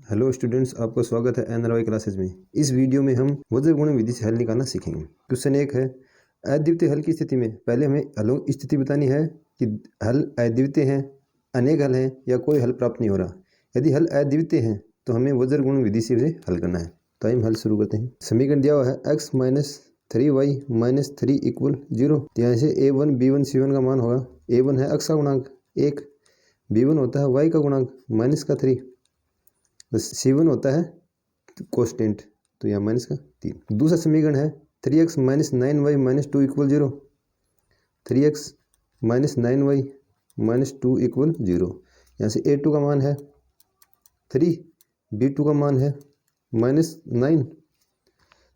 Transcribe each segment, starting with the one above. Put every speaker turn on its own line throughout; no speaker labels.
Hello students, आपका स्वागत है एनआरवाई क्लासेस में। इस वीडियो में हम वज्रगुणन विधि से हल निकालना सीखेंगे। क्वेश्चन 1 है, अद्वितीय हल की स्थिति में पहले हमें हलों की स्थिति बतानी है कि हल अद्वितीय हैं, अनेक हल हैं या कोई हल प्राप्त नहीं हो रहा। यदि हल अद्वितीय हैं तो हमें वज्रगुणन विधि से इसे हल करना है। तो हम हल शुरू करते हैं। समीकरण दिया हुआ है x - 3y - 3 = 0। यहाँ से a1 b1 c1 का मान होगा। a1 है x का गुणांक 1, b1 होता है y का गुणांक -3, C1 होता है कोस्टेंट, तो यहाँ -3। दूसरा समीकरण है 3x - 9y - 2 = 0। 3x - 9y - 2 = 0। यहाँ से a2 का मान है 3, b2 का मान है -9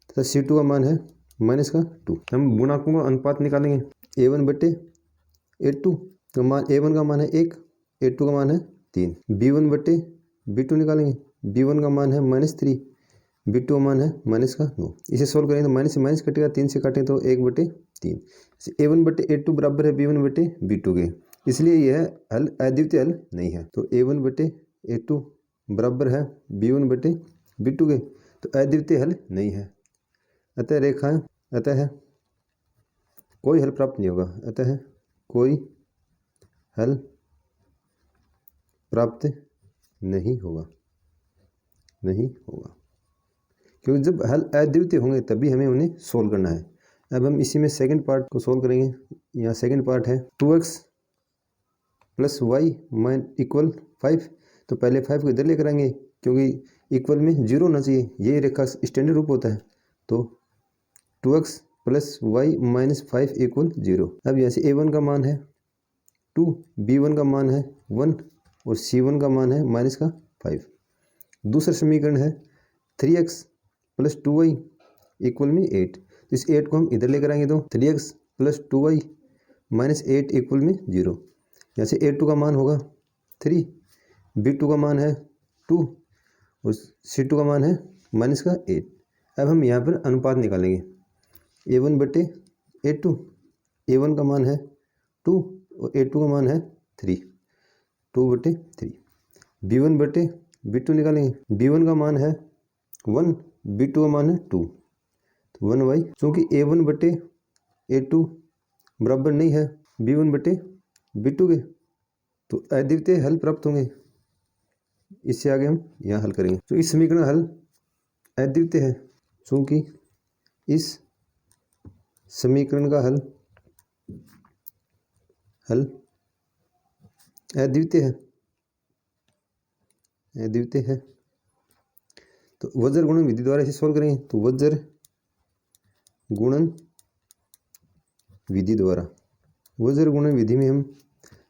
तथा c2 का मान है -2। हम गुणांकों का अनुपात निकालेंगे। a1 बटे a2 का मान, a1 का मान है 1, a2 का मान है 3। b1 बटे b2 निकालेंगे। b1 का मान है -3, b2 का मान है -9। इसे सोल्व करेंगे तो माइनस से माइनस कटेगा, 3 से काटें तो 1/3। a1 बटे a2 बराबर है b1 बटे b2 के, इसलिए यह हल अद्वितीय हल नहीं है। तो a1 बटे a2 बराबर है b1 बटे b2 के, तो अद्वितीय हल नहीं है। अतः रेखाएं, अतः कोई हल प्राप्त नहीं होगा। अतः कोई हल प्राप्त नहीं होगा, क्योंकि जब हल अद्वितीय होंगे तभी हमें उन्हें सोल्व करना है। अब हम इसी में सेकंड पार्ट को सोल्व करेंगे। यहाँ सेकंड पार्ट है 2x + y = 5। तो पहले 5 को इधर लेकर आएंगे, क्योंकि इक्वल में 0 होना चाहिए, ये रेखा स्टैंडर्ड रूप होता है। तो 2x + y - 5 = 0। अब यहाँ से a1 का मान है 2, b1 का मान है 1 और c1 का मान है -5। दूसरा समीकरण है 3x + 2y = 8। तो इस 8 को हम इधर लेकर आएंगे तो 3x + 2y - 8 = 0। यहाँ से a2 का मान होगा 3, b2 का मान है 2 और c2 का मान है -8। अब हम यहाँ पर अनुपात निकालेंगे। a1 बटे a2, a1 का मान है 2 और a2 का मान है 3, 2/3। b1 बटे b2 निकालेंगे। b1 का मान है 1, b2 का मान है 2, तो 1y। चूँकि a1 बटे a2 बराबर नहीं है b1 बटे b2 के, तो अद्वितीय हल प्राप्त होंगे। इससे आगे हम यहाँ हल करेंगे। तो इस समीकरण हल अद्वितीय है, चूँकि इस समीकरण का हल अद्वितीय है। तो वज्र गुणन विधि द्वारा इसे सोल्व करेंगे। तो वज्र गुणन विधि में हम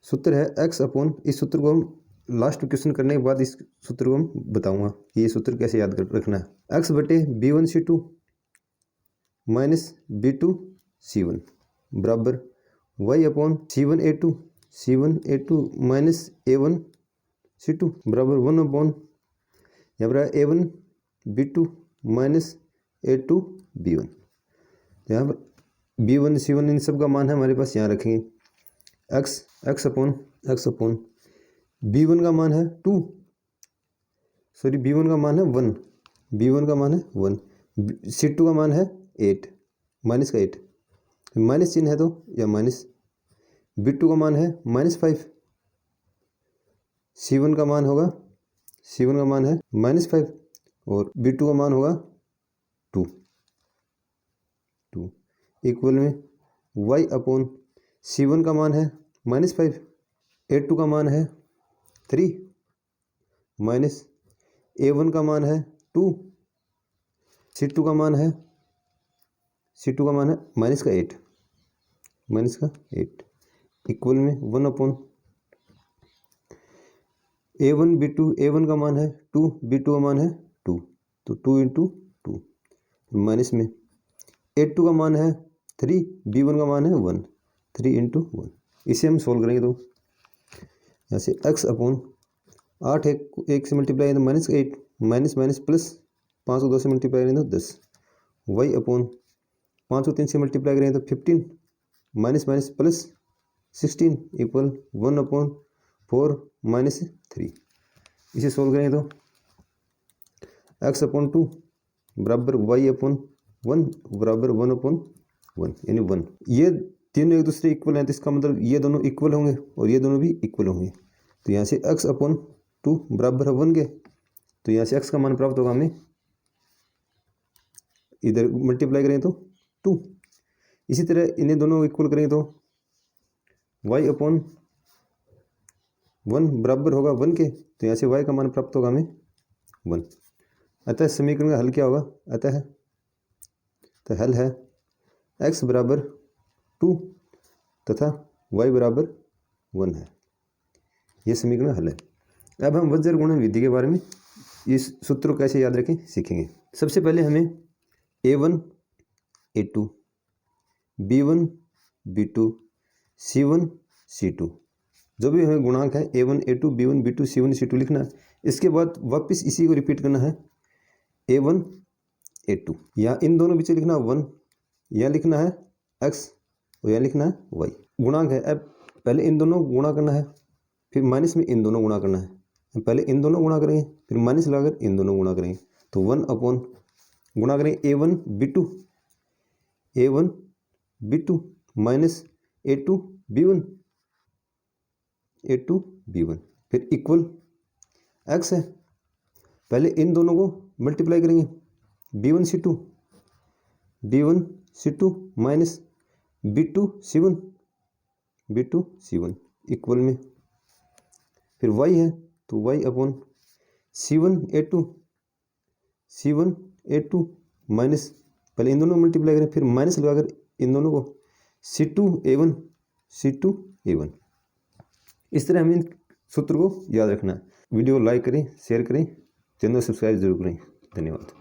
सूत्र है x/, इस सूत्र को हम लास्ट क्वेश्चन करने के बाद इस सूत्र को हम बताऊंगा कि ये सूत्र कैसे याद रखना है। x बटे b1 c2 - b2 c1 बराबर y/c1 a2 - a1 c2 बराबर 1/, यहाँ पर a1 b2 - a2 b1। यहाँ पर b1 c1 इन सब का मान है हमारे पास, यहाँ रखेंगे। x/, b1 का मान है 2, सॉरी b1 का मान है 1, c2 का मान है 8, -8, माइनस चिन्ह है तो या माइनस। b2 का मान है -5, c1 का मान है -5 और b2 का मान होगा 2 इक्वल में y/c1 का मान है -5, a2 का मान है 3, माइनस a1 का मान है 2, c2 का मान है -8 इक्वल में 1/, a1 b2, a1 का मान है 2, b2 का मान है 2, तो 2 × 2 माइनस में a2 का मान है 3, b1 का मान है 1, 3 × 1। इसे हम सोल्व करेंगे तो यहाँ से x/8 1 से मल्टीप्लाई करें तो -8, माइनस प्लस 5 को 2 से मल्टीप्लाई करें तो 10, y/5 को 3 से मल्टीप्लाई करें तो 15, माइनस प्लस 16 = 1/4 - 3। इसे सोल्व करेंगे तो एक्स अपॉन 2 बराबर वाई अपॉन 1 बराबर 1/1 यानी 1। ये तीनों एक दूसरे इक्वल हैं, तो इसका मतलब ये दोनों इक्वल होंगे और ये दोनों भी इक्वल होंगे। तो यहाँ से एक्स अपॉन 2 बराबर है 1 के, तो यहाँ से एक्स का मान प्राप्त होगा हमें, इधर मल्टीप्लाई करें तो 2। इसी तरह इन्हें दोनों इक्वल करें तो y अपॉन 1 बराबर होगा 1 के, तो यहाँ से y का मान प्राप्त होगा हमें 1। अतः समीकरण का हल क्या होगा, तो हल है x बराबर 2 तथा y बराबर 1 है। यह समीकरण हल है। अब हम वज्र गुणन विधि के बारे में इस सूत्र को कैसे याद रखें सीखेंगे। सबसे पहले हमें a1 a2 b1 b2 c1 c2 जो भी हमें गुणांक है a1 a2 b1 b2 c1 c2 लिखना है। इसके बाद वापस इसी को रिपीट करना है a1 a2, यहाँ इन दोनों बीच लिखना 1, यहाँ लिखना है x और यहाँ लिखना है y। गुणांक है, अब पहले इन दोनों गुणा करना है, फिर माइनस में इन दोनों गुणा करना है। पहले इन दोनों गुणा करेंगे, फिर माइनस लगाकर इन दोनों गुणा करेंगे, तो 1 अपॉन गुणा करेंगे a1 b2 minus a2 b1 फिर इक्वल x है। पहले इन दोनों को मल्टीप्लाई करेंगे b1 c2 minus b2 c1 equal में, फिर y है तो y upon c1 a2 minus, पहले इन दोनों को मल्टीप्लाई करें, फिर माइनस लगाकर इन दोनों को c2 a1। इस तरह हमें सूत्र को याद रखना है। वीडियो लाइक करें, शेयर करें, चैनल सब्सक्राइब जरूर करें। धन्यवाद।